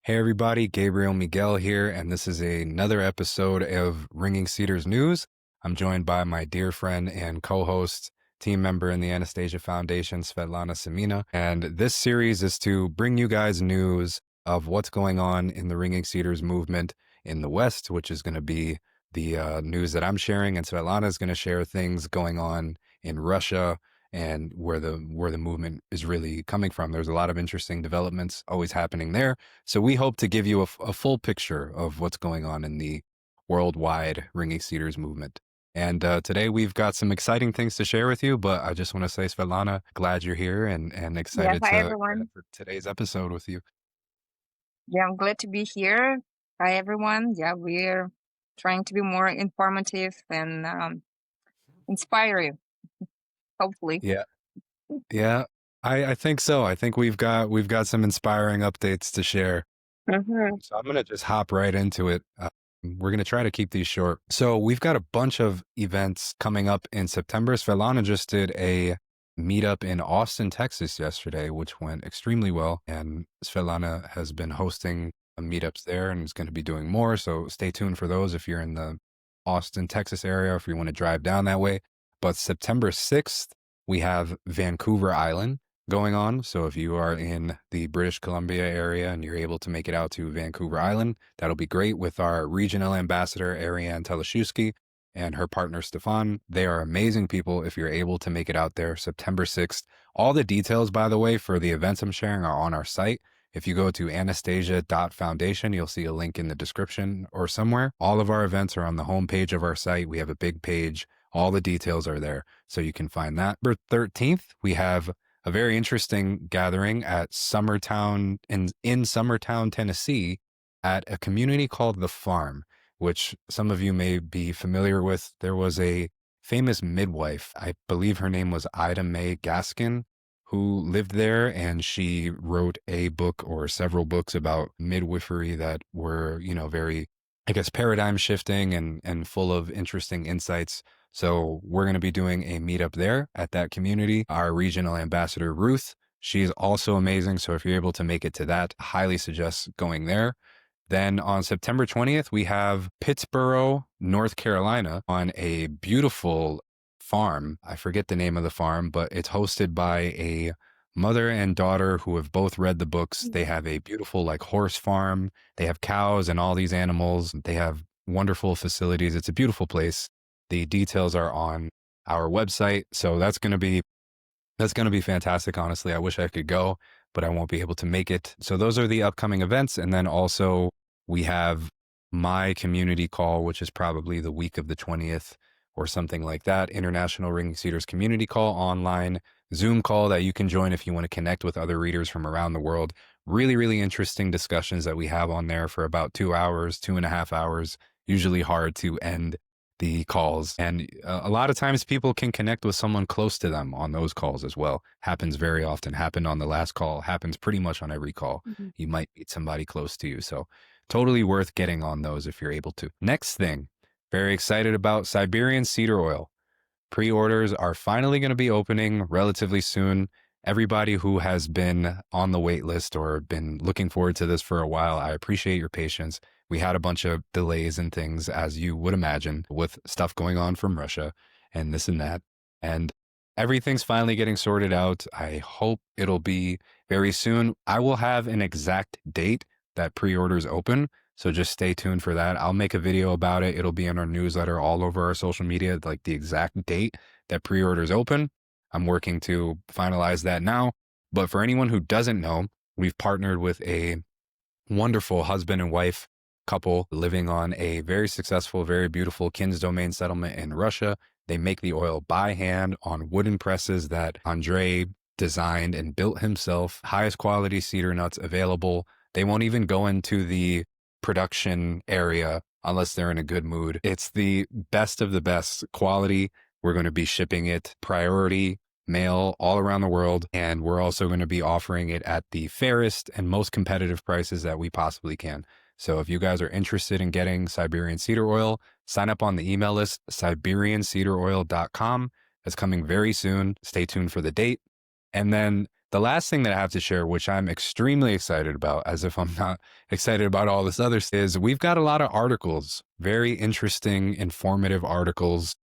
Hey everybody, Gabriel Miguel here, and this is another episode of Ringing Cedars News. I'm joined by my dear friend and co-host, team member in the Anastasia Foundation, Svetlana Semina. And this series is to bring you guys news of what's going on in the Ringing Cedars movement in the West, which is going to be the news that I'm sharing, and Svetlana is going to share things going on in Russia and where the movement is really coming from. There's a lot of interesting developments always happening there. So we hope to give you a full picture of what's going on in the worldwide Ringing Cedars movement. And today we've got some exciting things to share with you, but I just want to say, Svetlana, glad you're here and Yeah, excited hi to everyone. for today's episode with you. Yeah, I'm glad to be here. Hi everyone. Yeah, we're trying to be more informative and inspire you, hopefully. Yeah, yeah, I think so. I think we've got some inspiring updates to share. Hmm. So I'm going to just hop right into it. We're going to try to keep these short. So we've got a bunch of events coming up in September. Svetlana just did a meetup in Austin, Texas yesterday, which went extremely well. And Svetlana has been hosting meetups there and is going to be doing more. So stay tuned for those if you're in the Austin, Texas area, if you want to drive down that way. But September 6th, we have Vancouver Island going on. So if you are in the British Columbia area and you're able to make it out to Vancouver Island, that'll be great with our regional ambassador, Ariane Teleshusky, and her partner, Stefan. They are amazing people if you're able to make it out there September 6th. All the details, by the way, for the events I'm sharing are on our site. If you go to anastasia.foundation, you'll see a link in the description or somewhere. All of our events are on the homepage of our site. We have a big page. All the details are there, so you can find that. September 13th, we have a very interesting gathering at Summertown in Summertown, Tennessee, at a community called The Farm, which some of you may be familiar with. There was a famous midwife, I believe her name was Ida Mae Gaskin, who lived there, and she wrote a book or several books about midwifery that were, very, I guess, paradigm shifting and full of interesting insights. So we're going to be doing a meetup there at that community. Our regional ambassador, Ruth, she's also amazing. So if you're able to make it to that, highly suggest going there. Then on September 20th, we have Pittsboro, North Carolina, on a beautiful farm. I forget the name of the farm, but it's hosted by a mother and daughter who have both read the books. They have a beautiful horse farm. They have cows and all these animals. They have wonderful facilities. It's a beautiful place. The details are on our website. So that's going to be fantastic. Honestly, I wish I could go, but I won't be able to make it. So those are the upcoming events. And then also we have my community call, which is probably the week of the 20th or something like that. International Ringing Cedars community call, online Zoom call that you can join if you want to connect with other readers from around the world. Really, really interesting discussions that we have on there for about 2 hours, 2.5 hours, usually hard to end the calls. And a lot of times people can connect with someone close to them on those calls as well. Happens very often. Happened on the last call. Happens pretty much on every call. Mhm. You might meet somebody close to you. So totally worth getting on those if you're able to. Next thing, very excited about Siberian Cedar Oil. Pre-orders are finally going to be opening relatively soon. Everybody who has been on the wait list or been looking forward to this for a while, I appreciate your patience. We had a bunch of delays and things, as you would imagine, with stuff going on from Russia and this and that. And everything's finally getting sorted out. I hope it'll be very soon. I will have an exact date that pre-orders open, so just stay tuned for that. I'll make a video about it. It'll be in our newsletter all over our social media, like the exact date that pre-orders open. I'm working to finalize that now. But for anyone who doesn't know, we've partnered with a wonderful husband and wife couple living on a very successful, very beautiful Kins domain settlement in Russia. They make the oil by hand on wooden presses that Andrei designed and built himself. Highest quality cedar nuts available. They won't even go into the production area unless they're in a good mood. It's the best of the best quality. We're going to be shipping it priority mail all around the world, and we're also going to be offering it at the fairest and most competitive prices that we possibly can. So if you guys are interested in getting Siberian Cedar Oil, sign up on the email list, siberiancedar.oil.com. That's coming very soon. Stay tuned for the date. And then The last thing that I have to share, which I'm extremely excited about, as if I'm not excited about all this other stuff, is we've got a lot of articles, very interesting, informative articles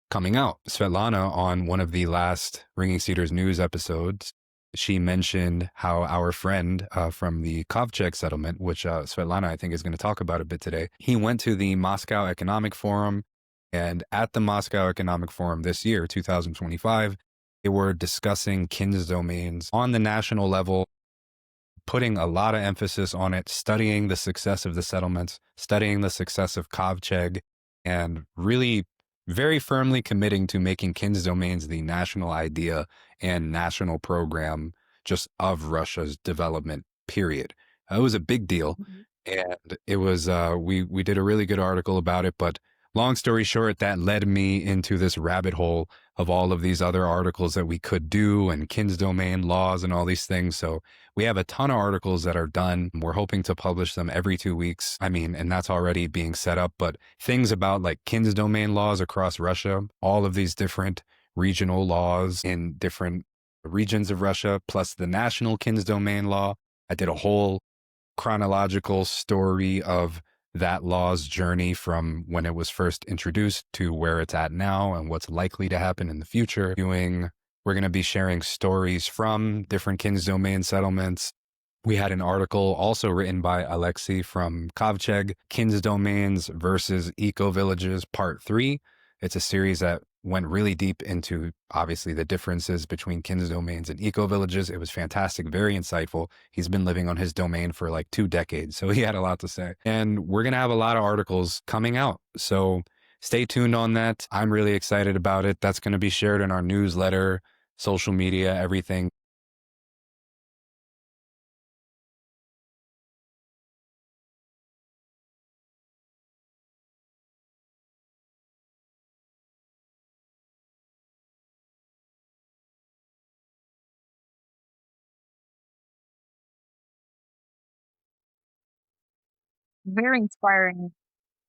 coming out. Svetlana, on one of the last Ringing Cedars news episodes, she mentioned how our friend from the Kovcheg settlement, which Svetlana, I think, is going to talk about a bit today, he went to the Moscow Economic Forum. And at the Moscow Economic Forum this year, 2025, they were discussing KINS domains on the national level, putting a lot of emphasis on it, studying the success of the settlements, studying the success of Kovcheg, and really very firmly committing to making KINS domains the national idea and national program just of Russia's development, period. It was a big deal. And it was, we did a really good article about it, but long story short, that led me into this rabbit hole of all of these other articles that we could do and KINS domain laws and all these things. So we have a ton of articles that are done. We're hoping to publish them every 2 weeks. I mean, and that's already being set up, but things about like KINS domain laws across Russia, all of these different regional laws in different regions of Russia, plus the national KINS domain law. I did a whole chronological story of that law's journey from when it was first introduced to where it's at now and what's likely to happen in the future. We're going to be sharing stories from different KINS domain settlements. We had an article also written by Alexei from Kovcheg, KINS domains versus eco villages, part 3. It's a series that went really deep into, obviously, the differences between KINS domains and eco villages. It was fantastic, very insightful. He's been living on his domain for like 2 decades, so he had a lot to say. And we're going to have a lot of articles coming out, so stay tuned on that. I'm really excited about it. That's going to be shared in our newsletter, social media, everything. Very inspiring.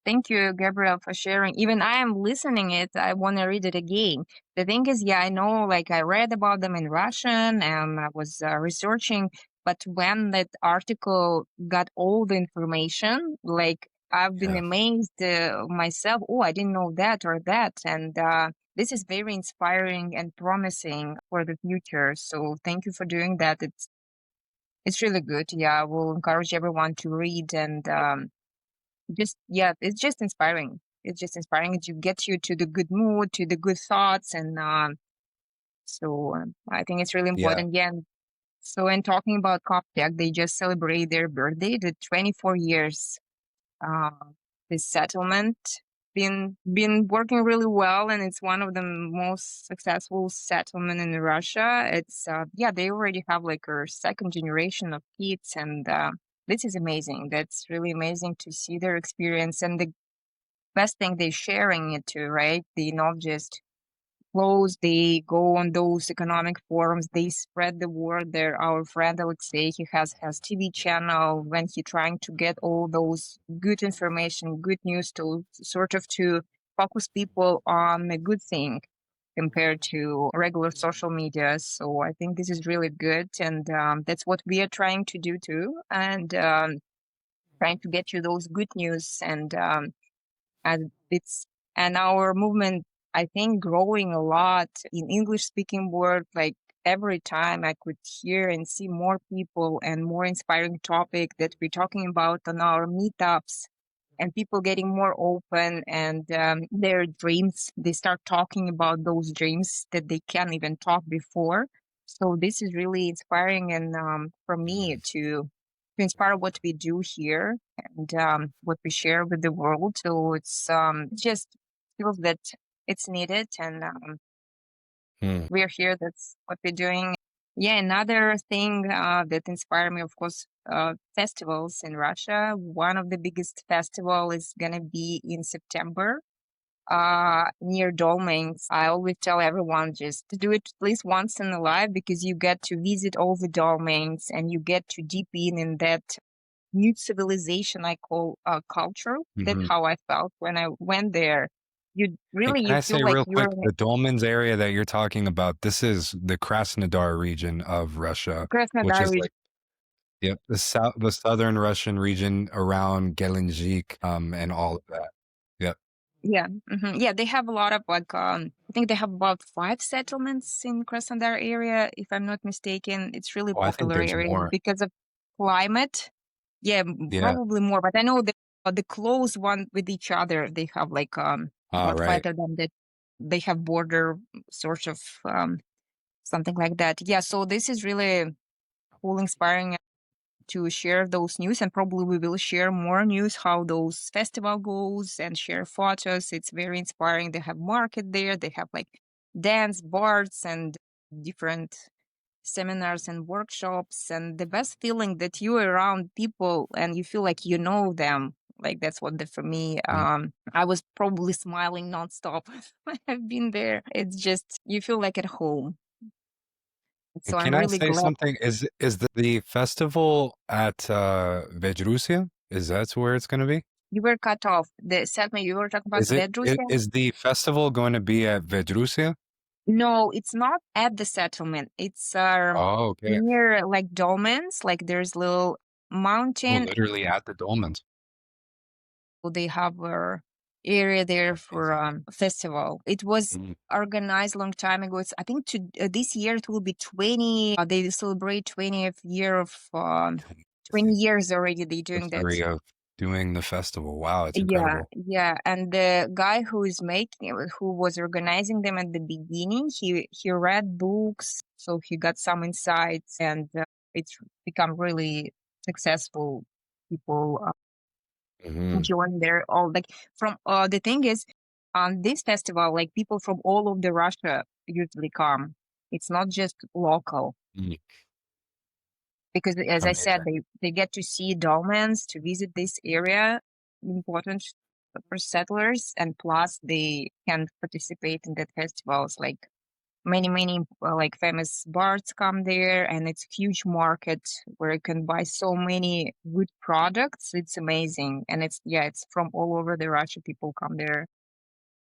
Thank you, Gabriel, for sharing. Even I am listening it. I want to read it again. The thing is, yeah, I know, like I read about them in Russian and I was researching, but when that article got all the information, like I've been Yeah. amazed myself. Oh, I didn't know that or that. And this is very inspiring and promising for the future. So thank you for doing that. It's really good. Yeah, I will encourage everyone to read and it's just inspiring. It's just inspiring to get you to the good mood, to the good thoughts, and I think it's really Yeah. important. Yeah. And so, in talking about Coptech, they just celebrate their birthday, the 24 years. Uh, this settlement been working really well, and it's one of the most successful settlement in Russia. It's they already have like a second generation of kids, and this is amazing. That's really amazing to see their experience, and the best thing they're sharing it to, right? They not just close, they go on those economic forums, they spread the word there. Our friend Alexei, he has TV channel when he trying to get all those good information, good news to sort of to focus people on a good thing compared to regular social media. So I think this is really good. And that's what we are trying to do too. And trying to get you those good news and it's and our movement, I think, growing a lot in English speaking world. Like every time I could hear and see more people and more inspiring topic that we're talking about on our meetups, and people getting more open and their dreams, they start talking about those dreams that they can't even talk before. So this is really inspiring, and for me to inspire what we do here and what we share with the world. So it's just feels that it's needed, and Hmm. we're here. That's what we're doing. Yeah, another thing that inspired me, of course, festivals in Russia. One of the biggest festival is gonna be in September near Dolmens. I always tell everyone just to do it at least once in a life, because you get to visit all the Dolmens and you get to deep in that new civilization I call culture. That's Mhm. how I felt when I went there. You And really can you I feel say like real you're quick, in the Dolmens area that you're talking about, this is the Krasnodar region of Russia, which Krasnodar is region. like, yep, the southern Russian region around Gelendzhik, and all of that. Yep. Yeah, yeah. They have a lot of like I think they have about 5 settlements in Krasnodar area, if I'm not mistaken. It's really Oh, I think popular there's area more. because of climate. Yeah, Yeah. probably more. But I know the close one with each other. They have like All about five right. of them that they have border sort of something like that. Yeah. So this is really cool, inspiring to share those news, and probably we will share more news how those festival goes and share photos. It's very inspiring. They have market there. They have like dance bars and different seminars and workshops, and the best feeling that you're around people and you feel like you know them. Like that's what the for me Mm. I was probably smiling nonstop. I've been there. It's just you feel like at home. And So I'm can I really say glad. something? Is the festival at Vedrusia? Is that where it's going to be? You were cut off. The Selma, you were talking about Is it Vedrusia? is the festival going to be at Vedrusia? No, it's not at the settlement. It's Oh, okay. near like Dolmens, like there's little Oh, mountain. literally at the Dolmens. They have a area there for Amazing. festival. It was Mm. organized long time ago. It's I think this year it will be 20. They celebrate 20th year of 20 Amazing. years already. They doing that. History of doing the festival. Wow, it's Yeah, incredible. yeah, and the guy who is who was organizing them at the beginning, he read books, so he got some insights, and it's become really successful. People Hmm. join there all like from. The thing is, on this festival, like people from all over the Russia usually come. It's not just local Mm. because, as I said, Amazing. they get to see dolmens, to visit this area, important for settlers, and plus they can participate in that festivals. Like many like famous bards come there, and it's a huge market where you can buy so many good products. It's amazing, and it's from all over the Russia. People come there.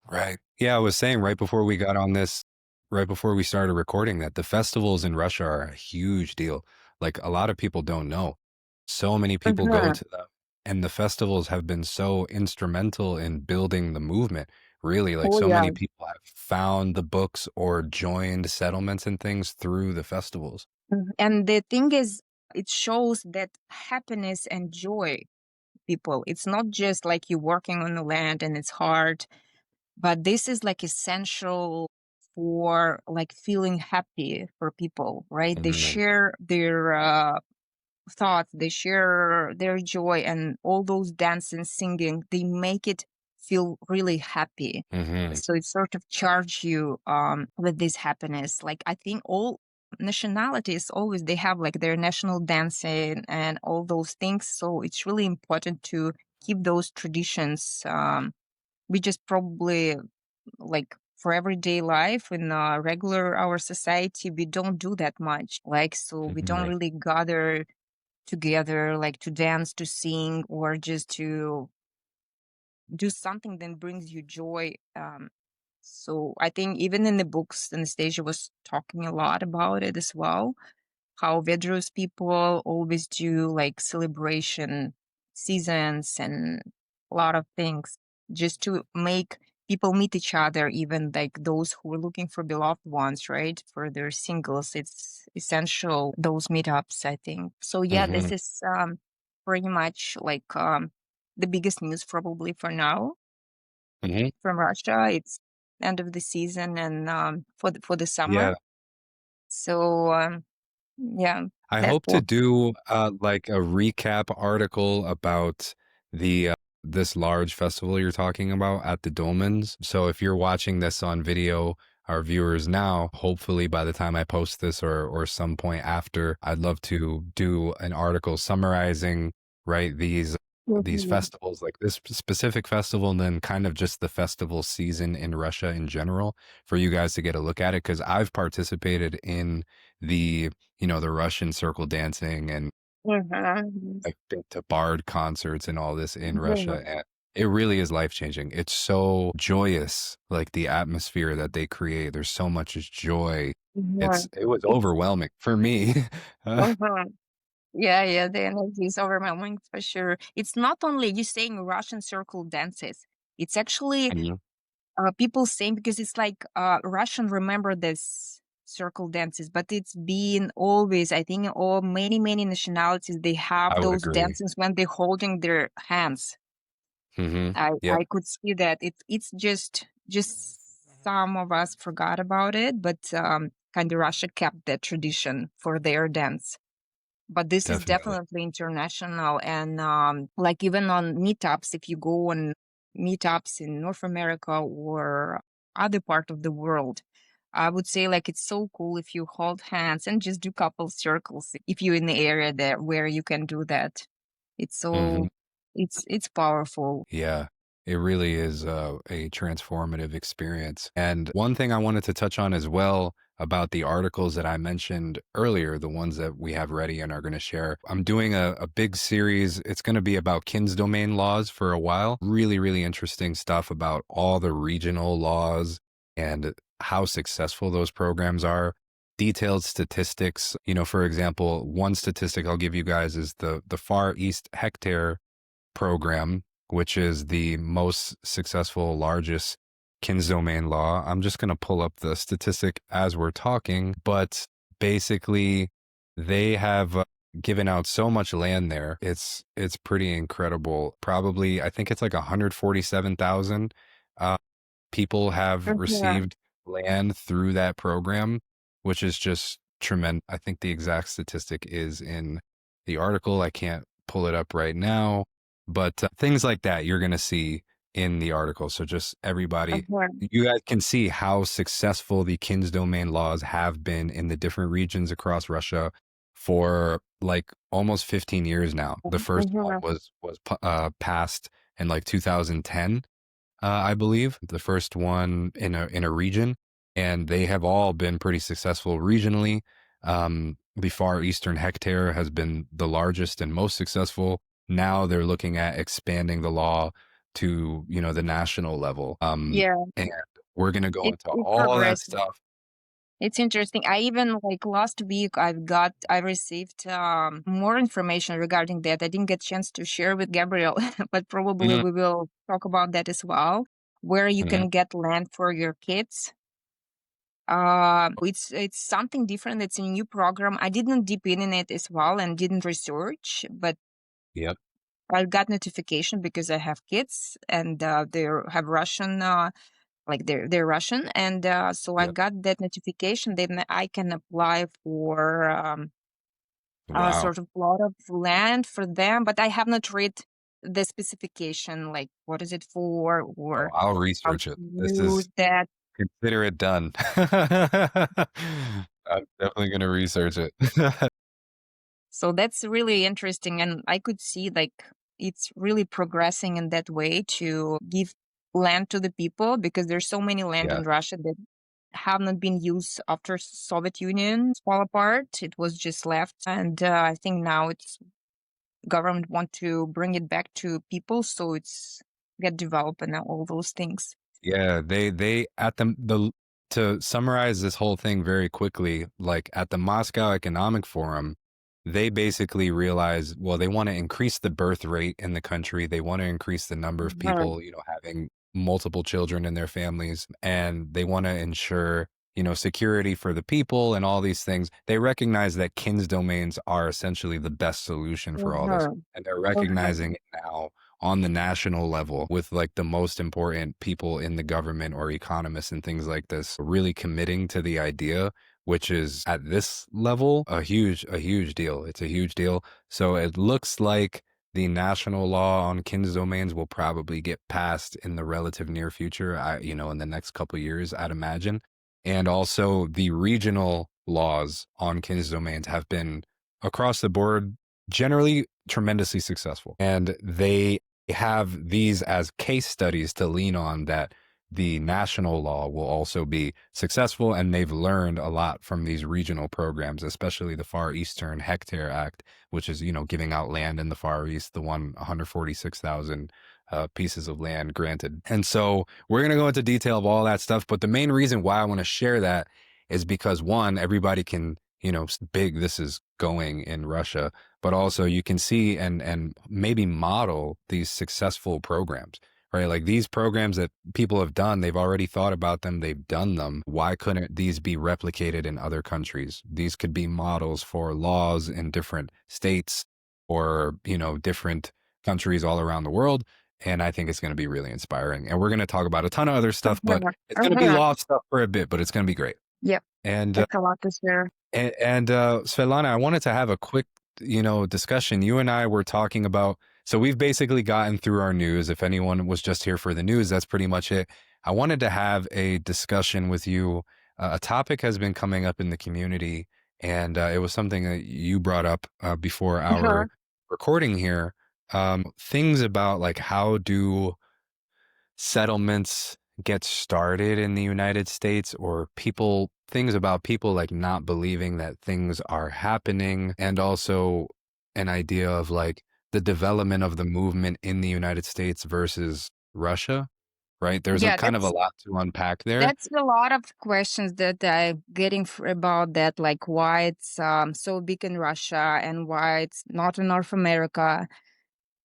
Right. Yeah, I was saying right before we started recording, that the festivals in Russia are a huge deal. Like a lot of people don't know. So many people go Mhm. to them, and the festivals have been so instrumental in building the movement. Really, like Oh so yeah. many people have found the books or joined settlements and things through the festivals. And the thing is, it shows that happiness and joy people. It's not just like you working on the land and it's hard, but this is like essential for like feeling happy for people, right? They Hmm. share their thoughts, they share their joy, and all those dancing, singing, they make it feel really happy. Hmm. So it sort of charge you with this happiness. Like I think all nationalities always they have like their national dancing and all those things. So it's really important to keep those traditions. We just probably like for everyday life in regular our society we don't do that much, like so we don't Hmm. really gather together like to dance, to sing, or just to do something that brings you joy. So I think even in the books Anastasia was talking a lot about it as well, how Vedros people always do like celebration seasons and a lot of things just to make people meet each other, even like those who are looking for beloved ones, right? For their singles. It's essential, those meetups, I think. So yeah, Hmm. this is pretty much like the biggest news probably for now Hmm. from Russia. It's end of the season and for the summer. Yeah. So yeah, I that's hope to what. do like a recap article about the this large festival you're talking about at the Dolmens. So if you're watching this on video, our viewers now, hopefully by the time I post this or some point after, I'd love to do an article summarizing, right, these Mhm. festivals, like this specific festival, and then kind of just the festival season in Russia in general, for you guys to get a look at it, because I've participated in the the Russian circle dancing, and Mhm. I've been to bard concerts and all this in Yeah. Russia. It really is life-changing. It's so joyous, like the atmosphere that they create. There's so much joy. Yeah. It was It, overwhelming for me. uh-huh. Yeah, yeah, the energy is overwhelming for sure. It's not only you saying Russian circle dances. It's actually Mhm. people saying because it's like Russian remember this circle dances, but it's been always, I think, all many nationalities they have I would those agree. dances when they're holding their hands. Yep. I could see that it's just some of us forgot about it, but kind of Russia kept that tradition for their dance. But this is Definitely. definitely international, and like even on meetups, if you go on meetups in North America or other part of the world, I would say like it's so cool if you hold hands and just do couple circles if you're in the area there where you can do that. It's Mhm. so it's powerful. Yeah, it really is a transformative experience. And one thing I wanted to touch on as well about the articles that I mentioned earlier, the ones that we have ready and are going to share. I'm doing a big series. It's going to be about Kins domain laws for a while. Really, really interesting stuff about all the regional laws and how successful those programs are. Detailed statistics. For example, one statistic I'll give you guys is the Far East Hectare program, which is the most successful, largest Kins domain law. I'm just going to pull up the statistic as we're talking, but basically, they have given out so much land there. It's pretty incredible. Probably, I think it's like 147,000 people have Mhm. received land through that program, which is just tremendous. I think the exact statistic is in the article. I can't pull it up right now, but things like that you're going to see in the article. So just everybody, Mhm. you guys can see how successful the Kins domain laws have been in the different regions across Russia for like almost 15 years now. The first one Mhm. was passed in like 2010, I believe, the first one in a region, and they have all been pretty successful regionally. The Far Eastern Hectare has been the largest and most successful. Now they're looking at expanding the law to the national level. Yeah, And we're gonna go into it's all that progressive. stuff. It's interesting. I even like last week I received more information regarding that. I didn't get chance to share with Gabriel, but probably Mm, we will talk about that as well, where you mhm. can get land for your kids. It's something different. It's a new program. I didn't deep in it as well and didn't research, but Yep, I got notification because I have kids and they have Russian like they're Russian, and so I yep. got that notification. Then I can apply for a Wow. sort of plot of land for them, but I have not read the specification, like what is it for, Oh, or I'll how to research it. This use is that. Consider it done. I'm definitely gonna research it. So that's really interesting, and I could see like it's really progressing in that way to give land to the people because there's so many land Yeah. in Russia that have not been used after Soviet Union fall apart. It was just left, and I think now it's government want to bring it back to people, so it's get developed and all those things. Yeah, they at the to summarize this whole thing very quickly, like at the Moscow Economic Forum, they basically realize, well, they want to increase the birth rate in the country. They want to increase the number of Mhm. people, having multiple children in their families, and they want to ensure, security for the people and all these things. They recognize that Kins domains are essentially the best solution for all this, Mhm. and they're Mhm. recognizing it now on the national level with like the most important people in the government or economists and things like this really committing to the idea, which is at this level a huge deal. It's a huge deal. So it looks like the national law on Kins domains will probably get passed in the relative near future, in the next couple years, I'd imagine. And also the regional laws on Kins domains have been across the board generally tremendously successful. And they have these as case studies to lean on that the national law will also be successful. And they've learned a lot from these regional programs, especially the Far Eastern Hectare Act, which is, giving out land in the Far East, the one 146,000 pieces of land granted. And so we're going to go into detail of all that stuff. But the main reason why I want to share that is because one, everybody can, big this is going in Russia, but also you can see and maybe model these successful programs, right? Like these programs that people have done, they've already thought about them, they've done them. Why couldn't these be replicated in other countries? These could be models for laws in different states or, different countries all around the world. And I think it's going to be really inspiring. And we're going to talk about a ton of other stuff, but it's going to be law stuff for a bit, but it's going to be great. Yep. And It's a lot to share. and Svetlana, I wanted to have a quick, discussion. You and I were talking about, so we've basically gotten through our news. If anyone was just here for the news, that's pretty much it. I wanted to have a discussion with you. A topic has been coming up in the community, and it was something that you brought up before our recording here. Things about like how do settlements get started in the United States, or things about people like not believing that things are happening, and also an idea of like the development of the movement in the United States versus Russia, right? There's a kind of a lot to unpack there. That's a lot of questions that I'm getting about that, like why it's so big in Russia and why it's not in North America.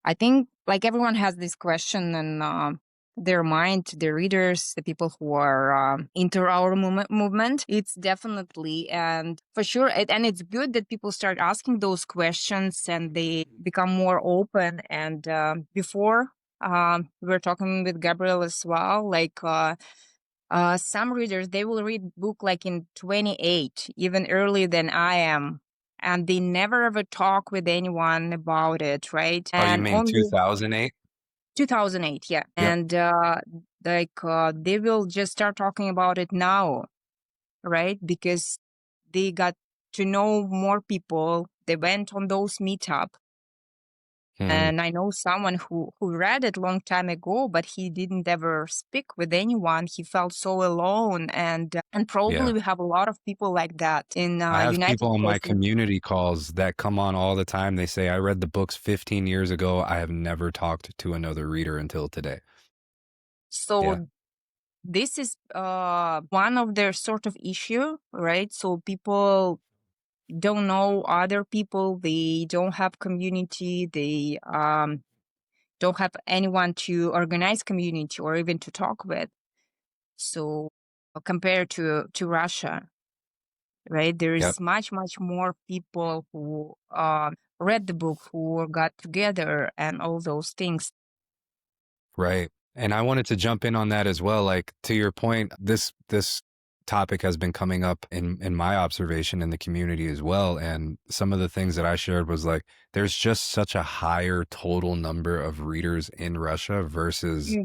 I think like everyone has this question in their mind, the readers, the people who are into our movement. It's definitely and for sure, and it's good that people start asking those questions and they become more open. And before we were talking with Gabriel as well, like some readers, they will read book like in 28, even earlier than I am. And they never ever talk with anyone about it, right? Oh, you mean 2008? 2008, yeah. Yep. And they will just start talking about it now, right? Because they got to know more people. They went on those meetup. And I know someone who read it long time ago, but he didn't ever speak with anyone. He felt so alone, and probably we have a lot of people like that in I have United people on my States. community calls that come on all the time. They say, I read the books 15 years ago. I have never talked to another reader until today. So this is one of their sort of issue, right? So people don't know other people. They don't have community. They don't have anyone to organize community or even to talk with. So compared to Russia, right, there is much more people who read the book, who got together, and all those things. Right. And I wanted to jump in on that as well. Like to your point, this topic has been coming up in my observation in the community as well. And some of the things that I shared was like, there's just such a higher total number of readers in Russia versus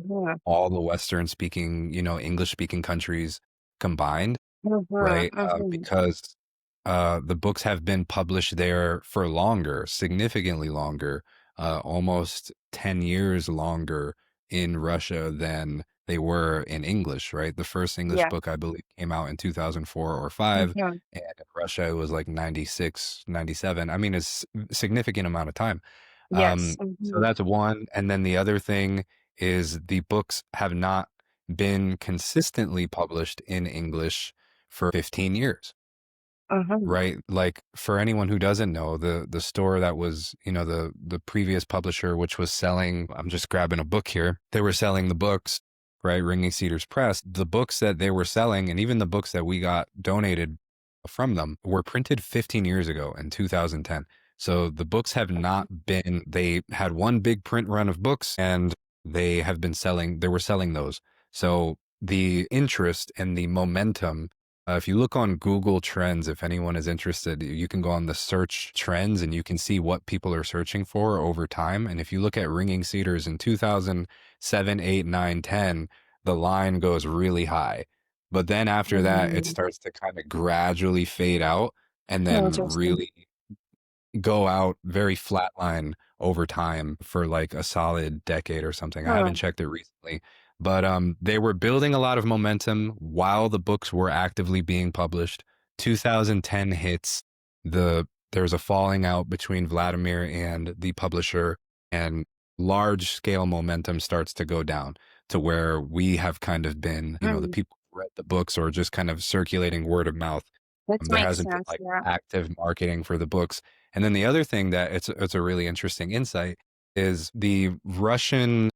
all the Western speaking, English speaking countries combined, right? Because the books have been published there for longer, significantly longer, almost 10 years longer in Russia than they were in English, right? The first English book, I believe, came out in 2004 or 5, and in Russia, it was like 96, 97. I mean, it's a significant amount of time. So that's one. And then the other thing is the books have not been consistently published in English for 15 years. Right. Like for anyone who doesn't know, the store that was, the previous publisher, which was selling, I'm just grabbing a book here. They were selling the books, right? Ringing Cedars Press. The books that they were selling, and even the books that we got donated from them, were printed 15 years ago in 2010. So the books have not been, they had one big print run of books and they were selling those. So the interest and the momentum, if you look on Google Trends, if anyone is interested, you can go on the search trends and you can see what people are searching for over time. And if you look at Ringing Cedars in 2007, 8, 9, 10, the line goes really high. But then after that, it starts to kind of gradually fade out and then really go out very flatline over time for like a solid decade or something. I haven't checked it recently. But they were building a lot of momentum while the books were actively being published. 2010 hits, there's a falling out between Vladimir and the publisher, and large scale momentum starts to go down to where we have kind of been, the Mm, people who read the books or just kind of circulating word of mouth. that There makes hasn't been sense. like Yeah. active marketing for the books. And then the other thing that it's a really interesting insight is the Russian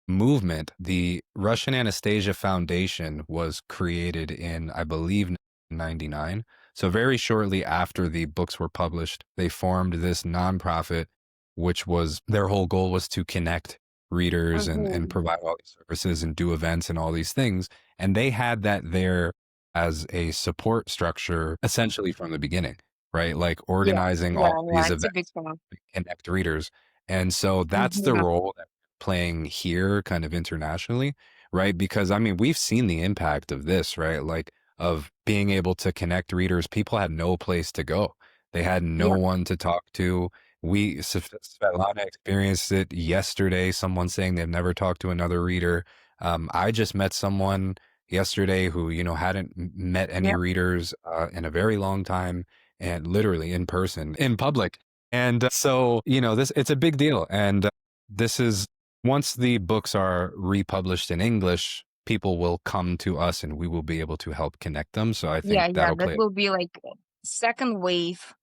movement. The Russian Anastasia Foundation was created in, I believe, 99. So very shortly after the books were published, they formed this nonprofit, which was their whole goal was to connect readers and Hmm. provide all these services and do events and all these things. And they had that there as a support structure essentially from the beginning, right? Like Yeah. organizing Yeah. all Yeah. these events Typical. to connect readers. And so that's the Hmm. role that we're playing here kind of internationally, right? Because I mean, we've seen the impact of this, right? Like of being able to connect readers. People had no place to go. They had no Yeah. one to talk to. Svetlana experienced it yesterday. Someone saying they've never talked to another reader. I just met someone yesterday who hadn't met any Yeah. readers in a very long time, and literally in person in public. And so this it's a big deal. And this is once the books are republished in English, people will come to us and we will be able to help connect them. So I think Yeah. Yeah. that'll That play. will be like second wave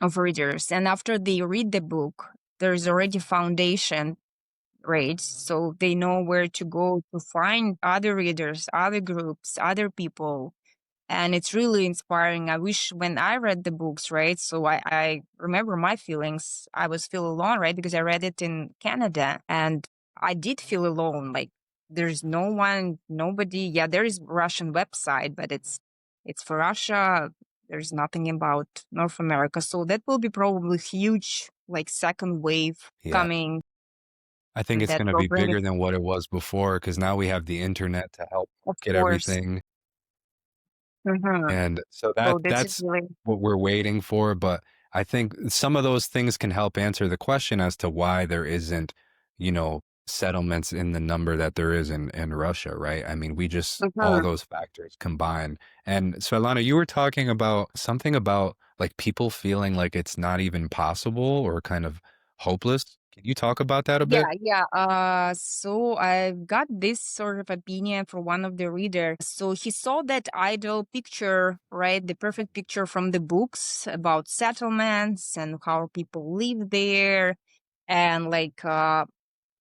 of readers. And after they read the book, there's already foundation, right? So they know where to go to find other readers, other groups, other people. And it's really inspiring. I wish when I read the books, right? So I remember my feelings. I was feel alone, right? Because I read it in Canada and I did feel alone. Like there's no one, nobody. Yeah, there is Russian website, but it's for Russia. There's nothing about North America. So that will be probably huge, like second wave Yeah. coming I think it's that going to will be bring it, bigger than what it was before because now we have the internet to help of market course. everything. Hmm. And so So this is that's really, what we're waiting for. But I think some of those things can help answer the question as to why there isn't, settlements in the number that there is in Russia, right? I mean, we just all mhm. those factors combine. And Svetlana, you were talking about something about like people feeling like it's not even possible or kind of hopeless. Can you talk about that a bit? Yeah, yeah. So I got this sort of opinion from one of the readers. So he saw that idol picture, right? The perfect picture from the books about settlements and how people live there. And like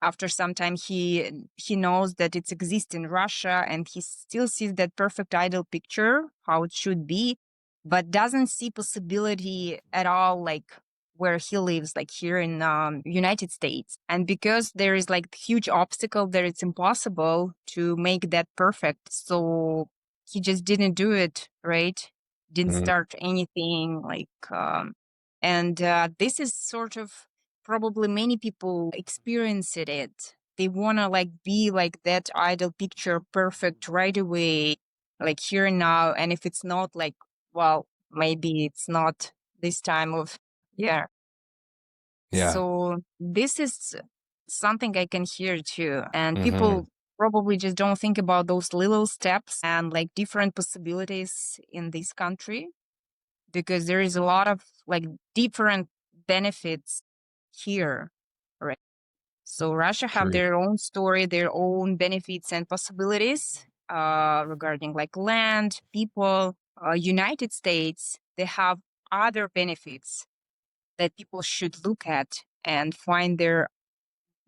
after some time he knows that it exists in Russia and he still sees that perfect ideal picture, how it should be, but doesn't see possibility at all like where he lives, like here in United States. And because there is like huge obstacle that it's impossible to make that perfect, so he just didn't do it, right? Didn't Mm, start anything like and this is sort of probably many people experienced it. They want to like be like that idol picture perfect right away, like here and now. And if it's not like, well, maybe it's not this time of year. yeah. So this is something I can hear too. And Hmm. people probably just don't think about those little steps and like different possibilities in this country because there is a lot of like different benefits here, right? So Russia have True. their own story, their own benefits and possibilities regarding like land, people. United States, they have other benefits that people should look at and find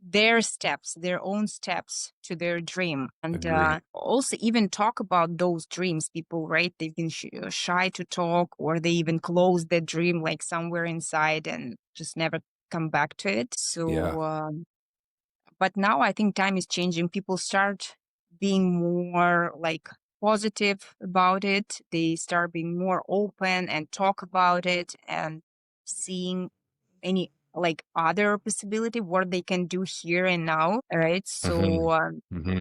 their steps, their own steps to their dream. And Agree. also even talk about those dreams. People, right? They've been shy to talk or they even close their dream like somewhere inside and just never come back to it. Yeah. So, but now I think time is changing. People start being more like positive about it. They start being more open and talk about it and seeing any like other possibility what they can do here and now, right? Hmm. So Hmm.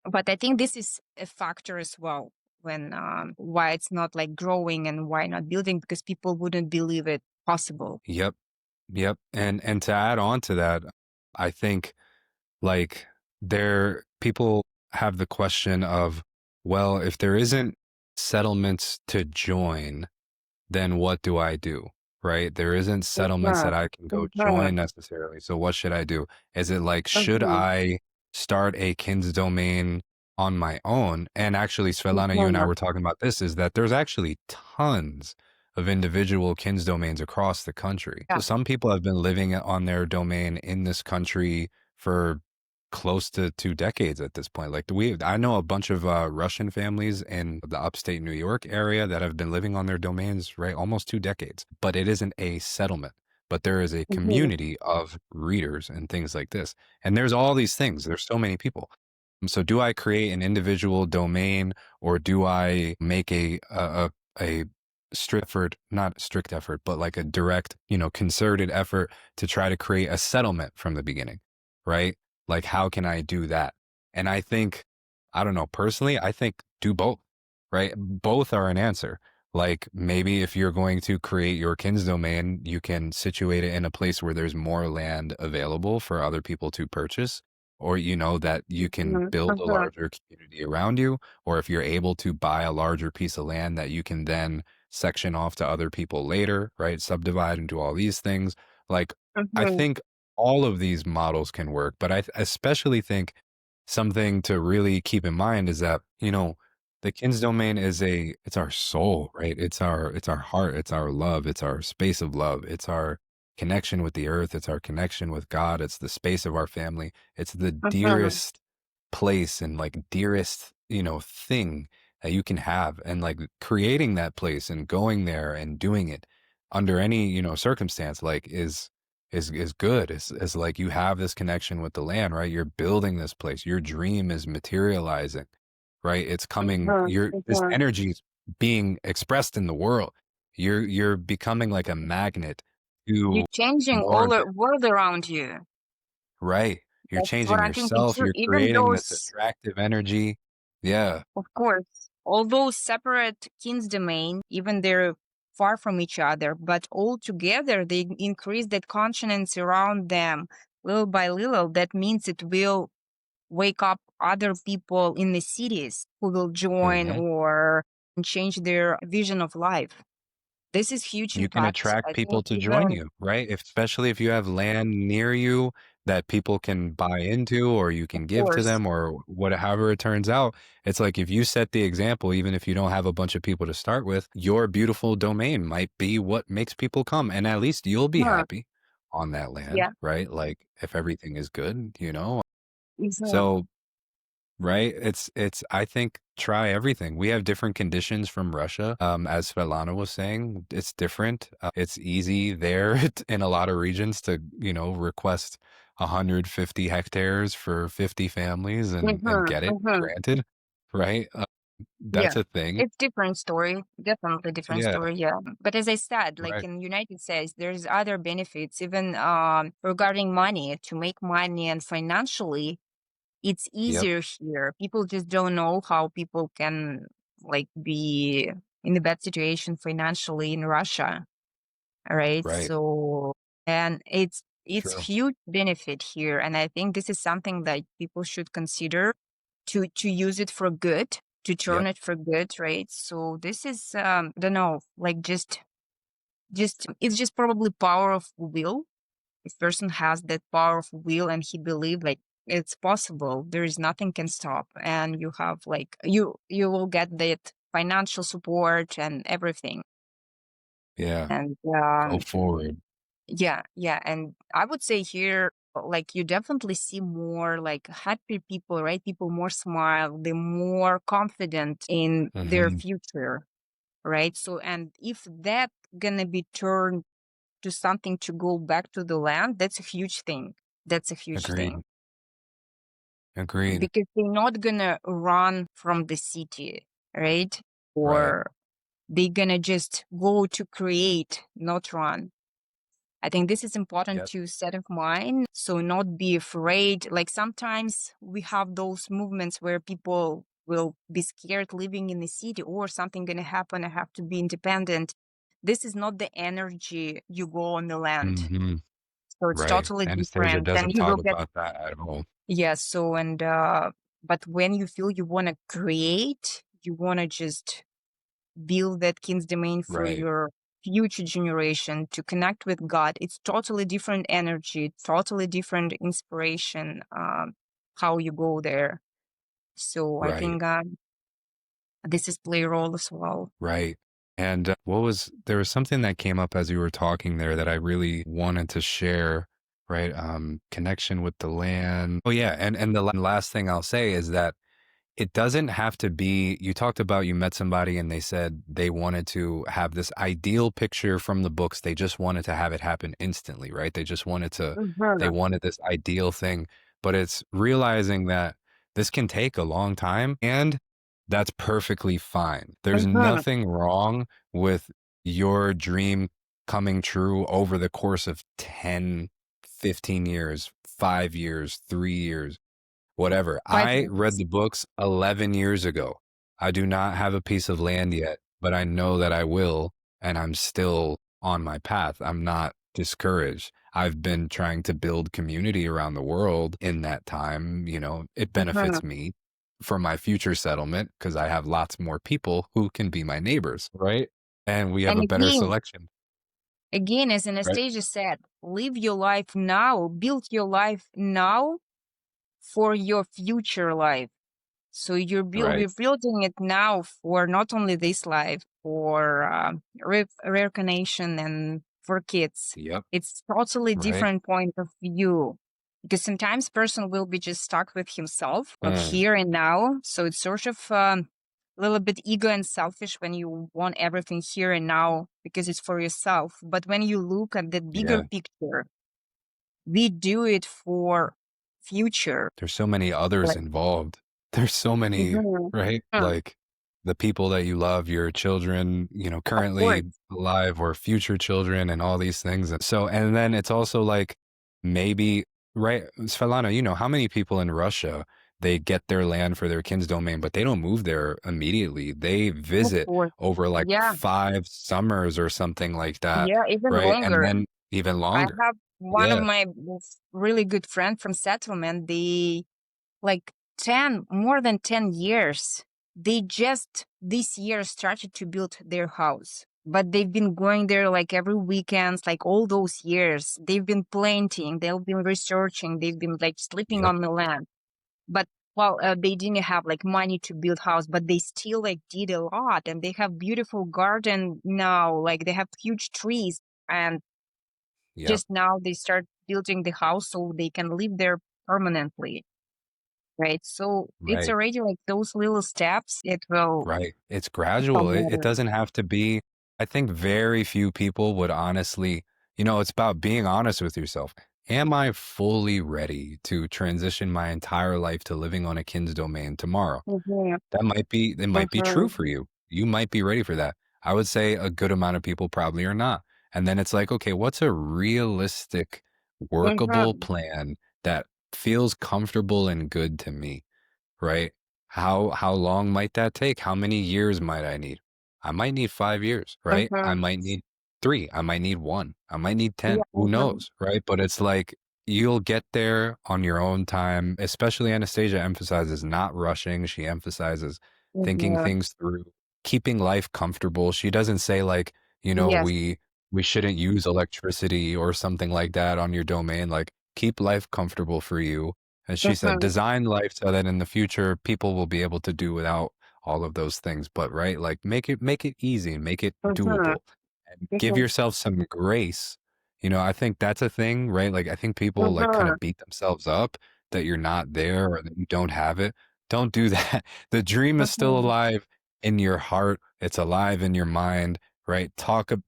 but I think this is a factor as well when why it's not like growing and why not building because people wouldn't believe it possible. Yep. Yep. And to add on to that, I think like people have the question of, well, if there isn't settlements to join, then what do I do? right? There isn't settlements Uh-huh. that I can go Uh-huh. join necessarily. So what should I do? Is it like, should Uh-huh. I start a Kins domain on my own? And actually, Svetlana, you and I Uh-huh. were talking about this, is that there's actually tons of individual Kins domains across the country. So Yeah. some people have been living on their domain in this country for close to 2 decades at this point. Like I know a bunch of Russian families in the upstate New York area that have been living on their domains, right, almost 2 decades. But it isn't a settlement, but there is a Uh-huh. community of readers and things like this. And there's all these things. There's so many people. So do I create an individual domain, or do I make a strict effort, not strict effort, but like a direct, concerted effort to try to create a settlement from the beginning, right? Like, how can I do that? And I think, I don't know, personally, I think do both, right? Both are an answer. Like, maybe if you're going to create your Kins domain, you can situate it in a place where there's more land available for other people to purchase, or, that you can build a Uh-huh. larger community around you. Or if you're able to buy a larger piece of land that you can then section off to other people later, right? Subdivide into all these things. Like, I Uh-huh. think all of these models can work, but I especially think something to really keep in mind is that, the Kins domain it's our soul, right? It's our heart, it's our love, it's our space of love, it's our connection with the earth, it's our connection with God, it's the space of our family, it's the Uh-huh. dearest place and like dearest, thing that you can have. And like creating that place and going there and doing it under any, circumstance, like is good. Is like you have this connection with the land, right? You're building this place. Your dream is materializing, right? It's coming, Uh-huh. this Uh-huh. energy is being expressed in the world. You're becoming like a magnet You're to changing more all than the world around you. right. You're That's what changing I think it's yourself. true. You're Even creating this those, attractive energy. Yeah. of course, all those separate kins domain, even they're far from each other, but all together they increase that consciousness around them little by little. That means it will wake up other people in the cities who will join Hmm. or change their vision of life. This is huge You can impact. attract I people think to join even, you, right? Especially if you have land near you that people can buy into, or you of can give to course, them, or whatever it turns out. It's like if you set the example, even if you don't have a bunch of people to start with, your beautiful domain might be what makes people come. And at least you'll be huh, happy on that land, yeah, right? Like if everything is good. exactly. So right? I think try everything. We have different conditions from Russia. As Svetlana was saying, it's different. It's easy there in a lot of regions to, request 150 hectares for 50 families and Mm-hmm, get it mm-hmm. granted, right? Yeah, That's a thing. it's different story. Definitely different Yeah, story. Yeah, but as I said, like right. in United States, there's other benefits even regarding money to make money and financially. It's Yep, easier here. People just don't know how people can like be in a bad situation financially in Russia, right? right. So, and it's True. huge benefit here, and I think this is something that people should consider to use it for good, to turn Yep. it for good, right? So this is don't know, like just it's just probably power of will. If person has that power of will and he believe like it's possible, there is nothing can stop, and you have like you will get that financial support and everything. Yeah. And Go forward. yeah, yeah. And I would say here, like you definitely see more like happy people, right? People more smile, they're more confident in their Hmm. future, right? So, and if that gonna be turned to something to go back to the land, that's a huge thing. That's a huge thing Agreed. Agreed. because they're not gonna run from the city, right? Right. Or they're gonna just go to create, not run. I think this is important Yep. to set of mind. So not be afraid. Like sometimes we have those movements where people will be scared living in the city or something going to happen. I have to be independent. This is not the energy you go on the land. Hmm. So it's Right. totally Anastasia different. And doesn't you talk will get, about that at all. yeah. So, and, but when you feel you want to create, you want to just build that king's domain for Right. your future generation to connect with God. It's totally different energy, totally different inspiration, how you go there. So I Right. think this is play a role as well. Right. And there was something that came up as you were talking there that I really wanted to share, right? Connection with the land. Oh yeah. And the last thing I'll say is that it doesn't have to be, you talked about you met somebody and they said they wanted to have this ideal picture from the books. They just wanted to have it happen instantly, right? They Mhm. wanted this ideal thing, but it's realizing that this can take a long time and that's perfectly fine. There's Mhm. nothing wrong with your dream coming true over the course of 10, 15 years, 5 years, 3 years. Whatever. Five I read minutes. the books 11 years ago. I do not have a piece of land yet, but I know that I will, and I'm still on my path. I'm not discouraged. I've been trying to build community around the world in that time. You know, it Mhm. benefits me for my future settlement because I have lots more people who can be my neighbors, right? And we have And a better again, selection, as right? Anastasia said, live your life now, build your life now for your future life. So Right. we're building it now for not only this life, for reincarnation and for kids. Yep. It's totally Right. different point of view because sometimes person will be just stuck with himself, like Mm, here and now. So it's sort of a little bit ego and selfish when you want everything here and now because it's for yourself. But when you look at the bigger yeah. picture, we do it for future. There's so many others Like, involved. There's so many, mhm. right? Huh, Like the people that you love, your children, you know, of currently course. alive or future children and all these things. And so, and then it's also like maybe, right? Svetlana, you know, how many people in Russia, they get their land for their kin's domain, but they don't move there immediately. They Of visit course. over like Yeah. 5 summers or something like that, Yeah, even right? And longer. then even I longer. have one of Yeah. my really good friend from settlement. They like 10, more than 10 years. They just this year started to build their house. But they've been going there like every weekends, like all those years. They've been planting, they've been researching, they've been like sleeping Yep. on the land. But well, they didn't have like money to build house, but they still like did a lot, and they have beautiful garden now. Like they have huge trees, and Yep. just now they start building the house so they can live there permanently, right? So it's Right. already like those little steps. It will Right. It's become gradual. It better. doesn't have to be, I think very few people would honestly, you know, it's about being honest with yourself. Am I fully ready to transition my entire life to living on a kin's domain tomorrow? Mhm, It might be true mhm, for you. You might be ready for that. I would say a good amount of people probably are not. And then it's like, okay, what's a realistic, workable mhm, plan that feels comfortable and good to me? Right? How long might that take? How many years might I need? I might need 5 years, right? I mhm. might need 3, I might need 1, I might need Yeah, 10, who mhm, knows, right? But it's like, you'll get there on your own time, especially Anastasia emphasizes not rushing, she emphasizes thinking mhm. things through, keeping life comfortable. She doesn't say like, you know, Yes. we shouldn't use electricity or something like that on your domain, like, keep life comfortable for you, as she said, Mhm, design life so that in the future people will be able to do without all of those things. But right, like make it easy, make it mhm, doable, and give mhm, yourself some grace. You know, I think that's a thing, right? Like I think people like kind mhm, of beat themselves up that you're not there or that you don't have it. Don't do that. The dream is still mhm, alive in your heart. It's alive in your mind, right?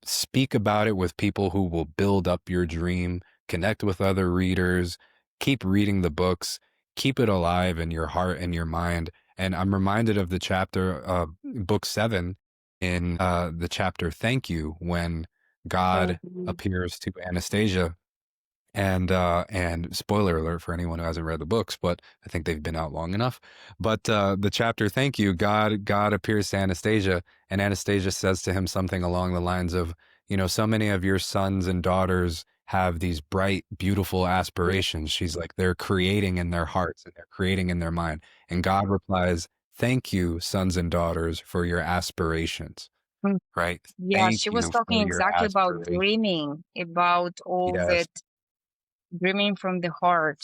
Speak about it with people who will build up your dream, connect with other readers, keep reading the books, keep it alive in your heart and your mind. And I'm reminded of the chapter, book 7 in the chapter Thank You, when God mhm. appears to Anastasia and spoiler alert for anyone who hasn't read the books, but I think they've been out long enough. But the chapter Thank You, God appears to Anastasia, and Anastasia says to him something along the lines of, you know, so many of your sons and daughters have these bright, beautiful aspirations. She's like, they're creating in their hearts and they're creating in their mind. And God replies, thank you, sons and daughters, for your aspirations. Mm. right? Yeah, Thank she was you for talking your exactly about aspiration. dreaming, about all Yes, that dreaming from the heart.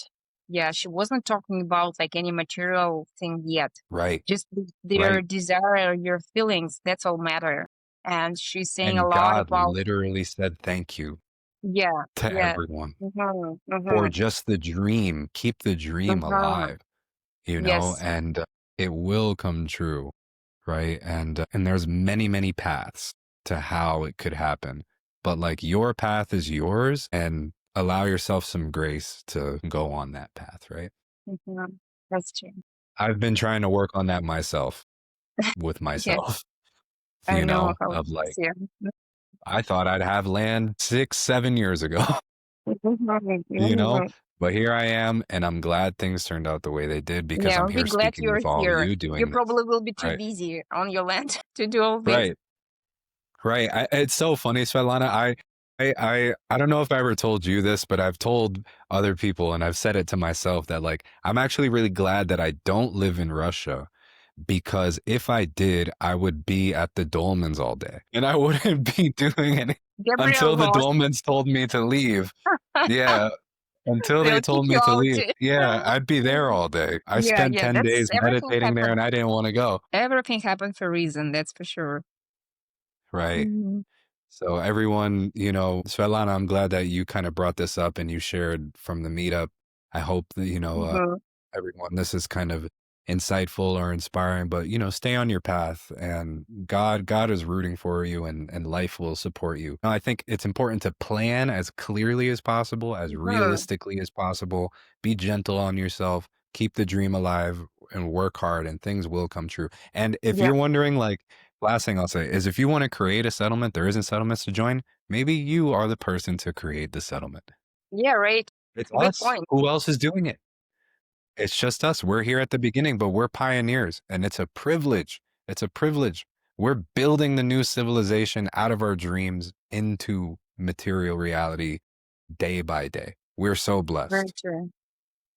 Yeah, she wasn't talking about like any material thing yet. right, Just their right. desire, your feelings, that's all matter. And she's saying a And lot God about, literally said thank you yeah, to yeah. everyone Mm-hmm, for mm-hmm, just the dream. Keep the dream mm-hmm. alive, you know, Yes. and it will come true, right? And there's many, many paths to how it could happen. But like your path is yours, and allow yourself some grace to go on that path, right? Mm-hmm. That's true. I've been trying to work on that myself with Yeah, myself, I you know know, how it of is. like, Yeah. I thought I'd have land 6, 7 years ago, you know, Mhm. but here I am, and I'm glad things turned out the way they did because Yeah, I'm I'll be here glad speaking you're with all of here. you You doing this. probably will be too Right. busy on your land to do all this. Right. Right. It's so funny, Svetlana. I don't know if I ever told you this, but I've told other people and I've said it to myself that like I'm actually really glad that I don't live in Russia because if I did, I would be at the Dolmens all day and I wouldn't be doing it Gabriel until the lost. Dolmens told me to leave. Yeah. Until they They'll kick told me you to out. leave. Yeah, I'd be there all day. I Yeah, spent yeah, 10 that's days everything meditating there and happened. I didn't want to go. Everything happened for a reason, that's for sure. Right. Mhm. So everyone, you know, Svetlana, I'm glad that you kind of brought this up and you shared from the meetup. I hope that, you know, Mhm. everyone, this is kind of insightful or inspiring, but you know, stay on your path and God is rooting for you and life will support you. I think it's important to plan as clearly as possible, as Mhm. realistically as possible. Be gentle on yourself, keep the dream alive and work hard and things will come true. And if Yeah, you're wondering like last thing I'll say is if you want to create a settlement, there isn't settlements to join, maybe you are the person to create the settlement. yeah, right. It's Good us. point. Who else is doing it? It's just us. We're here at the beginning, but we're pioneers and it's a privilege. It's a privilege. We're building the new civilization out of our dreams into material reality day by day. We're so Very blessed, true.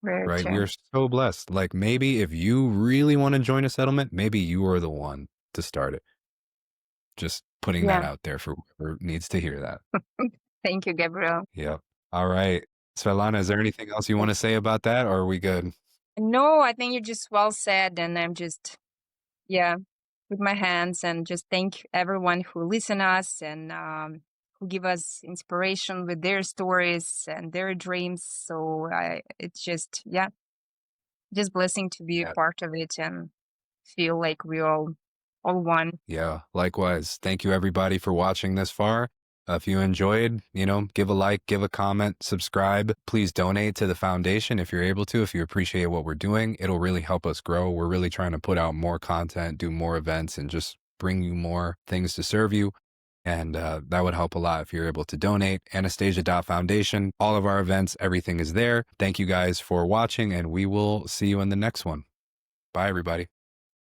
Very right? true. We're so blessed. Like maybe if you really want to join a settlement, maybe you are the one to start it. Just putting that Yeah. out there for whoever needs to hear that. Thank you, Gabriel. Yep. All right. Svetlana, is there anything else you want to say about that or are we good? No, I think you just well said, and I'm just, yeah, with my hands and just thank everyone who listen us and who give us inspiration with their stories and their dreams. So it's just, yeah, just blessing to be a Yeah. part of it and feel like we all one. Yeah. Likewise. Thank you everybody for watching this far. If you enjoyed, you know, give a like, give a comment, subscribe. Please donate to the foundation if you're able to, if you appreciate what we're doing. It'll really help us grow. We're really trying to put out more content, do more events, and just bring you more things to serve you. And that would help a lot if you're able to donate. Anastasia.foundation. All of our events, everything is there. Thank you guys for watching, and we will see you in the next one. Bye, everybody.